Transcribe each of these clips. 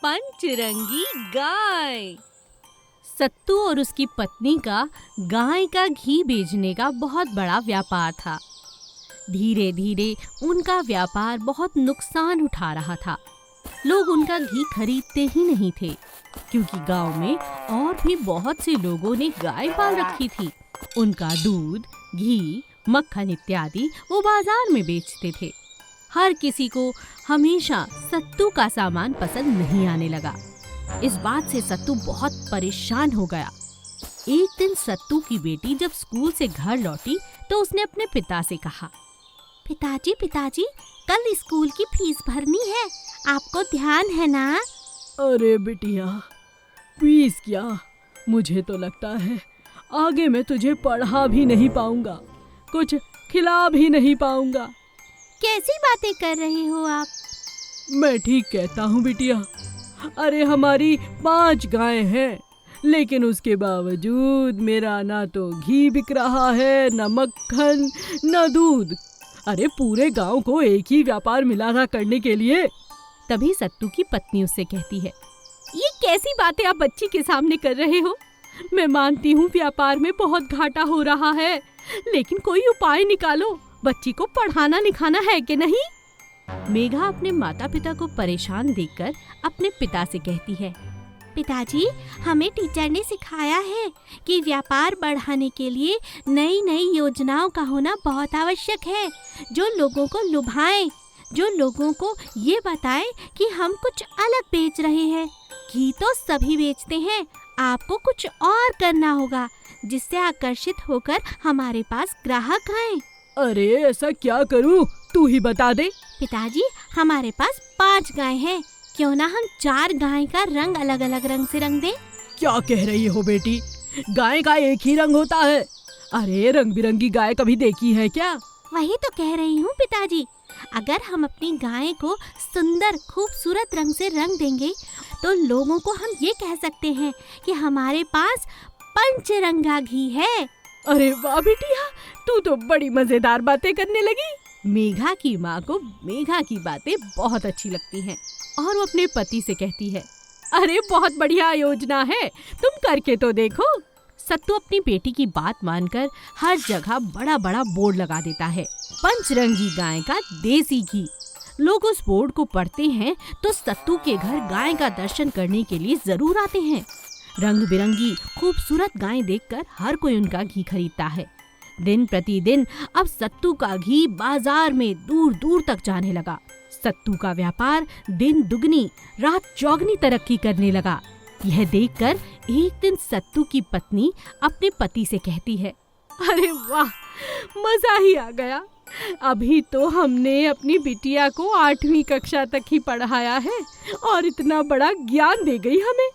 पंचरंगी गाय। सत्तू और उसकी पत्नी का गाय का घी बेचने का बहुत बड़ा व्यापार था। धीरे धीरे उनका व्यापार बहुत नुकसान उठा रहा था। लोग उनका घी खरीदते ही नहीं थे, क्योंकि गांव में और भी बहुत से लोगों ने गाय पाल रखी थी। उनका दूध, घी, मक्खन इत्यादि वो बाजार में बेचते थे। हर किसी को हमेशा सत्तू का सामान पसंद नहीं आने लगा। इस बात से सत्तू बहुत परेशान हो गया। एक दिन सत्तू की बेटी जब स्कूल से घर लौटी तो उसने अपने पिता से कहा, पिताजी पिताजी, कल स्कूल की फीस भरनी है, आपको ध्यान है ना? अरे बिटिया, फीस क्या? मुझे तो लगता है आगे मैं तुझे पढ़ा भी नहीं पाऊंगा, कुछ खिला भी नहीं पाऊंगा। कैसी बातें कर रहे हो आप? मैं ठीक कहता हूँ बिटिया। अरे हमारी 5 गायें हैं, लेकिन उसके बावजूद मेरा ना तो घी बिक रहा है, न मक्खन, न दूध। अरे पूरे गांव को एक ही व्यापार मिला था करने के लिए। तभी सत्तू की पत्नी उससे कहती है, ये कैसी बातें आप बच्ची के सामने कर रहे हो? मैं मानती हूँ व्यापार में बहुत घाटा हो रहा है, लेकिन कोई उपाय निकालो। बच्ची को पढ़ाना लिखाना है कि नहीं? मेघा अपने माता पिता को परेशान देखकर अपने पिता से कहती है, पिताजी, हमें टीचर ने सिखाया है कि व्यापार बढ़ाने के लिए नई नई योजनाओं का होना बहुत आवश्यक है, जो लोगों को लुभाएं, जो लोगों को ये बताएं कि हम कुछ अलग बेच रहे हैं। घी तो सभी बेचते हैं, आपको कुछ और करना होगा, जिससे आकर्षित होकर हमारे पास ग्राहक आएं। अरे ऐसा क्या करूं, तू ही बता दे। पिताजी, हमारे पास 5 गाय हैं, क्यों ना हम 4 गाय का रंग अलग अलग रंग से रंग दें? क्या कह रही हो बेटी? गाय का एक ही रंग होता है? अरे रंग बिरंगी गाय कभी देखी है क्या? वही तो कह रही हूँ पिताजी, अगर हम अपनी गाय को सुंदर खूबसूरत रंग से रंग देंगे तो लोगों को हम ये कह सकते हैं कि हमारे पास पंचरंगा घी है। अरे वाह बिटिया, तू तो बड़ी मजेदार बातें करने लगी। मेघा की माँ को मेघा की बातें बहुत अच्छी लगती हैं और वो अपने पति से कहती है, अरे बहुत बढ़िया योजना है, तुम करके तो देखो। सत्तू अपनी बेटी की बात मानकर हर जगह बड़ा बड़ा बोर्ड लगा देता है, पंचरंगी गाय का देसी घी। लोग उस बोर्ड को पढ़ते हैं तो सत्तू के घर गाय का दर्शन करने के लिए जरूर आते हैं। रंग बिरंगी खूबसूरत गाय देखकर हर कोई उनका घी खरीदता है। दिन प्रतिदिन अब सत्तू का घी बाजार में दूर दूर तक जाने लगा। सत्तू का व्यापार दिन दुगनी रात चौगनी तरक्की करने लगा। यह देखकर एक दिन सत्तू की पत्नी अपने पति से कहती है, अरे वाह, मजा ही आ गया। अभी तो हमने अपनी बिटिया को 8वीं कक्षा तक ही पढ़ाया है और इतना बड़ा ज्ञान दे गई हमें।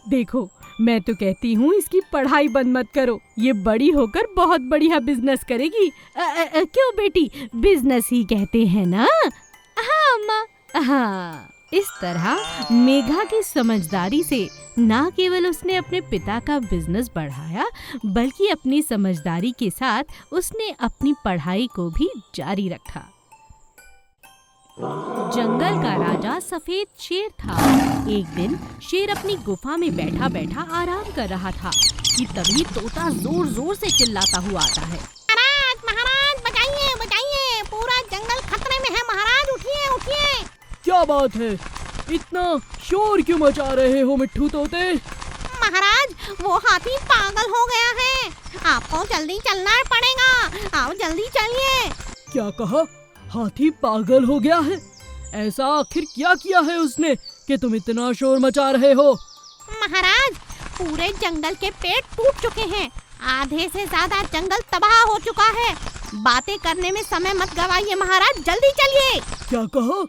देखो, मैं तो कहती हूँ इसकी पढ़ाई बंद मत करो, ये बड़ी होकर बहुत बढ़िया बिजनेस करेगी। क्यों बेटी, बिजनेस ही कहते हैं ना? हाँ अम्मा। हाँ, इस तरह मेघा की समझदारी से न केवल उसने अपने पिता का बिजनेस बढ़ाया, बल्कि अपनी समझदारी के साथ उसने अपनी पढ़ाई को भी जारी रखा। जंगल का राजा सफेद शेर था। एक दिन शेर अपनी गुफा में बैठा बैठा आराम कर रहा था कि तभी तोता जोर जोर से चिल्लाता हुआ आता है, महाराज महाराज, बचाइए बचाइए, पूरा जंगल खतरे में है महाराज, उठिए उठिए। क्या बात है, इतना शोर क्यों मचा रहे हो मिट्ठू तोते? महाराज, वो हाथी पागल हो गया है, आपको जल्दी चलना पड़ेगा, आओ जल्दी चलिए। क्या कहा? हाथी पागल हो गया है? ऐसा आखिर क्या किया है उसने कि तुम इतना शोर मचा रहे हो? महाराज, पूरे जंगल के पेड़ टूट चुके हैं, आधे से ज्यादा जंगल तबाह हो चुका है। बातें करने में समय मत गवाइए महाराज, जल्दी चलिए। क्या कहा?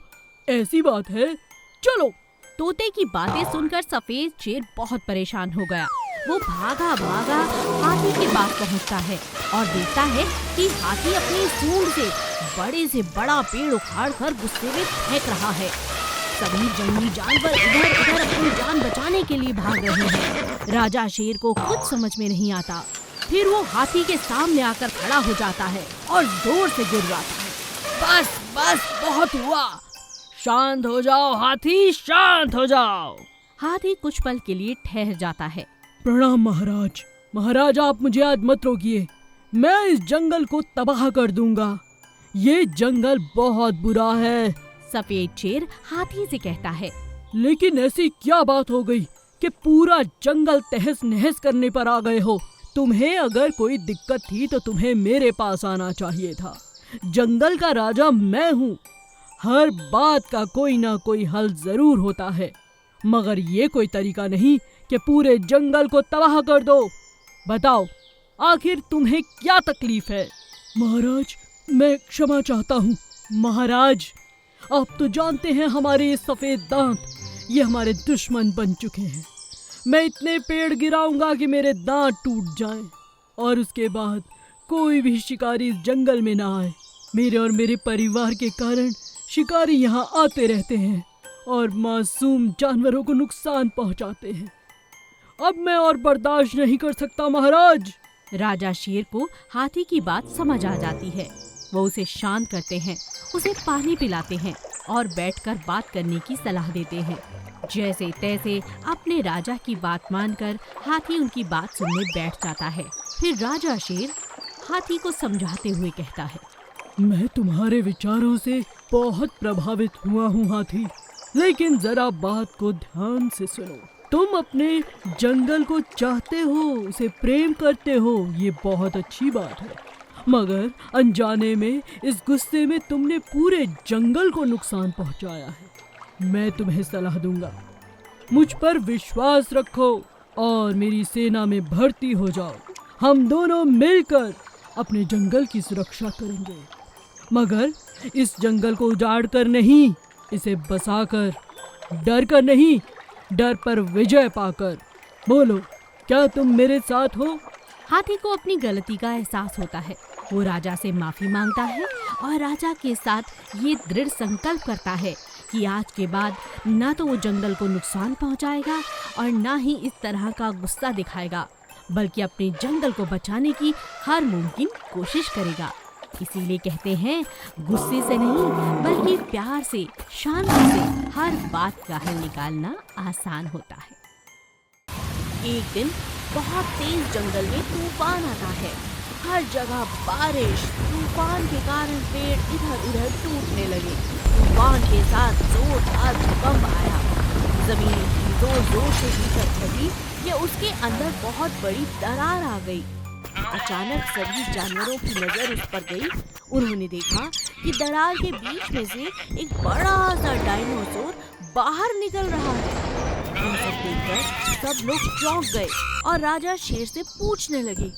ऐसी बात है, चलो। तोते की बातें सुनकर सफेद शेर बहुत परेशान हो गया। वो भागा भागा हाथी के पास पहुंचता है और देखता है कि हाथी अपनी सूंड से बड़ा पेड़ उखाड़कर गुस्से में फेंक रहा है। सभी जंगली जानवर इधर उधर अपनी जान बचाने के लिए भाग रहे हैं। राजा शेर को कुछ समझ में नहीं आता। फिर वो हाथी के सामने आकर खड़ा हो जाता है और जोर से गुर्राता है, बस बस बहुत हुआ, शांत हो जाओ हाथी, शांत हो जाओ। हाथी कुछ पल के लिए ठहर जाता है। प्रणाम महाराज। महाराज आप मुझे आज मत रोकिए, मैं इस जंगल को तबाह कर दूंगा। ये जंगल बहुत बुरा है। सफेद शेर हाथी से कहता है। लेकिन ऐसी क्या बात हो गई कि पूरा जंगल तहस नहस करने पर आ गए हो? तुम्हें अगर कोई दिक्कत थी तो तुम्हें मेरे पास आना चाहिए था। जंगल का राजा मैं हूँ। हर बात का कोई ना कोई हल जरूर होता है, मगर ये कोई तरीका नहीं कि पूरे जंगल को तबाह कर दो। बताओ आखिर तुम्हें क्या तकलीफ है? महाराज मैं क्षमा चाहता हूँ। महाराज आप तो जानते हैं हमारे ये सफेद दांत, ये हमारे दुश्मन बन चुके हैं। मैं इतने पेड़ गिराऊंगा कि मेरे दांत टूट जाएं और उसके बाद कोई भी शिकारी इस जंगल में ना आए। मेरे और मेरे परिवार के कारण शिकारी यहाँ आते रहते हैं और मासूम जानवरों को नुकसान पहुँचाते हैं। अब मैं और बर्दाश्त नहीं कर सकता महाराज। राजा शेर को हाथी की बात समझ आ जाती है। वो उसे शांत करते हैं, उसे पानी पिलाते हैं और बैठकर बात करने की सलाह देते हैं। जैसे तैसे अपने राजा की बात मानकर हाथी उनकी बात सुनने बैठ जाता है। फिर राजा शेर हाथी को समझाते हुए कहता है। मैं तुम्हारे विचारों से बहुत प्रभावित हुआ हूँ हाथी, लेकिन जरा बात को ध्यान से सुनो। तुम अपने जंगल को चाहते हो, उसे प्रेम करते हो, ये बहुत अच्छी बात है, मगर अनजाने में इस गुस्से में तुमने पूरे जंगल को नुकसान पहुंचाया है। मैं तुम्हें सलाह दूंगा, मुझ पर विश्वास रखो और मेरी सेना में भर्ती हो जाओ। हम दोनों मिलकर अपने जंगल की सुरक्षा करेंगे, मगर इस जंगल को उजाड़ कर नहीं, इसे बसाकर, डर कर नहीं, डर पर विजय पाकर। बोलो क्या तुम मेरे साथ हो? हाथी को अपनी गलती का एहसास होता है। वो राजा से माफी मांगता है और राजा के साथ ये दृढ़ संकल्प करता है कि आज के बाद ना तो वो जंगल को नुकसान पहुंचाएगा और ना ही इस तरह का गुस्सा दिखाएगा, बल्कि अपने जंगल को बचाने की हर मुमकिन कोशिश करेगा। इसीलिए कहते हैं गुस्से से नहीं बल्कि प्यार से, शांति से हर बात का हल निकालना आसान होता है। एक दिन बहुत तेज जंगल में तूफान आता है। हर जगह बारिश, तूफान के कारण पेड़ इधर उधर टूटने लगे। तूफान के साथ जोरदार भूकंप आया। जमीन जोर जोर से भीतर फटी या उसके अंदर बहुत बड़ी दरार आ गई। अचानक सभी जानवरों की नजर उस पर गई। उन्होंने देखा कि दरार के बीच में से एक बड़ा सा डायनासोर बाहर निकल रहा है। ये सब देखकर सब लोग चौंक गए और राजा शेर से पूछने लगे।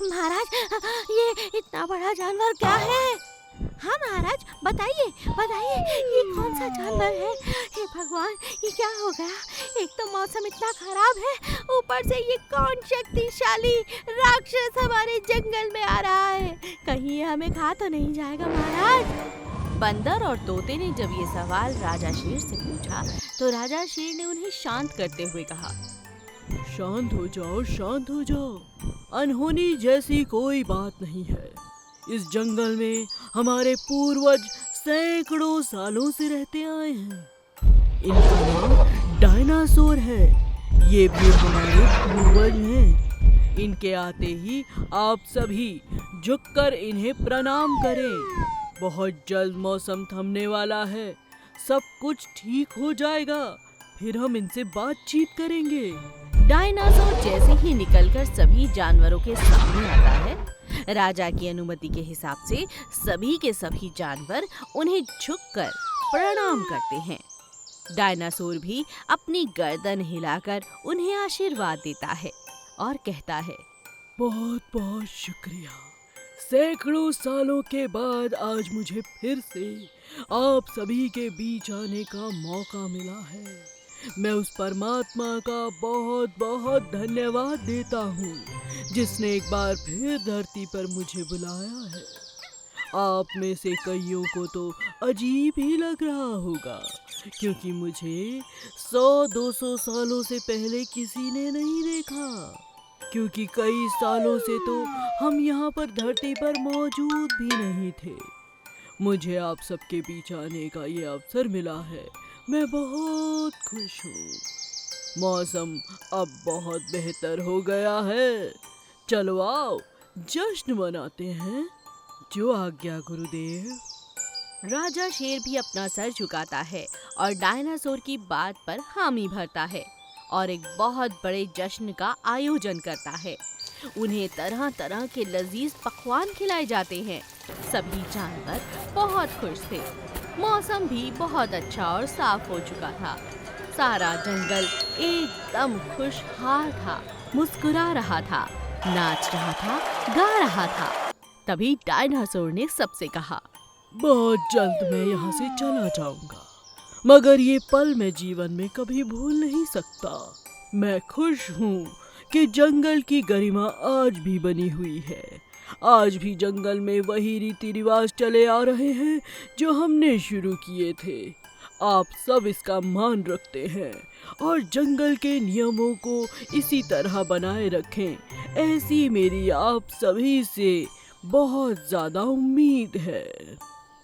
महाराज ये इतना बड़ा जानवर क्या है? हाँ महाराज बताइए बताइए, ये कौन सा जानवर है? हे भगवान ये क्या हो गया? एक तो मौसम इतना खराब है, ऊपर से ये कौन शक्तिशाली राक्षस हमारे जंगल में आ रहा है? कहीं ये हमें खा तो नहीं जाएगा महाराज? बंदर और तोते ने जब ये सवाल राजा शेर से पूछा तो राजा शेर ने उन्हें शांत करते हुए कहा। शांत हो जाओ, शांत हो जाओ। अनहोनी जैसी कोई बात नहीं है। इस जंगल में हमारे पूर्वज सैकड़ों सालों से रहते आए हैं। इनका नाम डायनासोर है। ये भी हमारे पूर्वज हैं। इनके आते ही आप सभी झुककर इन्हें प्रणाम करें। बहुत जल्द मौसम थमने वाला है, सब कुछ ठीक हो जाएगा, फिर हम इनसे बातचीत करेंगे। डायनासोर जैसे ही निकलकर सभी जानवरों के सामने आता है, राजा की अनुमति के हिसाब से सभी के सभी जानवर उन्हें झुककर प्रणाम करते हैं। डायनासोर भी अपनी गर्दन हिलाकर उन्हें आशीर्वाद देता है और कहता है, बहुत बहुत शुक्रिया। सैकड़ों सालों के बाद आज मुझे फिर से आप सभी के बीच आने का मौका मिला है। मैं उस परमात्मा का बहुत बहुत धन्यवाद देता हूँ जिसने एक बार फिर धरती पर मुझे बुलाया है। आप में से कईयों को तो अजीब ही लग रहा होगा, क्योंकि मुझे 100-200 सालों से पहले किसी ने नहीं देखा, क्योंकि कई सालों से तो हम यहाँ पर धरती पर मौजूद भी नहीं थे। मुझे आप सबके बीच आने का ये अवसर मिला है। मैं बहुत खुश हूँ। मौसम अब बहुत बेहतर हो गया है। चलो आओ जश्न मनाते हैं। जो आज्ञा गुरुदेव। राजा शेर भी अपना सर झुकाता है और डायनासोर की बात पर हामी भरता है और एक बहुत बड़े जश्न का आयोजन करता है। उन्हें तरह तरह के लजीज पकवान खिलाए जाते हैं। सभी जानवर बहुत खुश थे। मौसम भी बहुत अच्छा और साफ हो चुका था। सारा जंगल एकदम खुशहाल था, मुस्कुरा रहा था, नाच रहा था, गा रहा था। तभी डायनासोर ने सबसे कहा, बहुत जल्द मैं यहाँ से चला जाऊंगा, मगर ये पल मैं जीवन में कभी भूल नहीं सकता। मैं खुश हूँ कि जंगल की गरिमा आज भी बनी हुई है। आज भी जंगल में वही रीति रिवाज चले आ रहे हैं जो हमने शुरू किए थे। आप सब इसका मान रखते हैं और जंगल के नियमों को इसी तरह बनाए रखें, ऐसी मेरी आप सभी से बहुत ज्यादा उम्मीद है।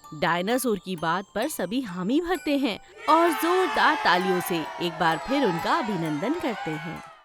डायनासोर की बात पर सभी हामी भरते हैं और जोरदार तालियों से एक बार फिर उनका अभिनंदन करते हैं।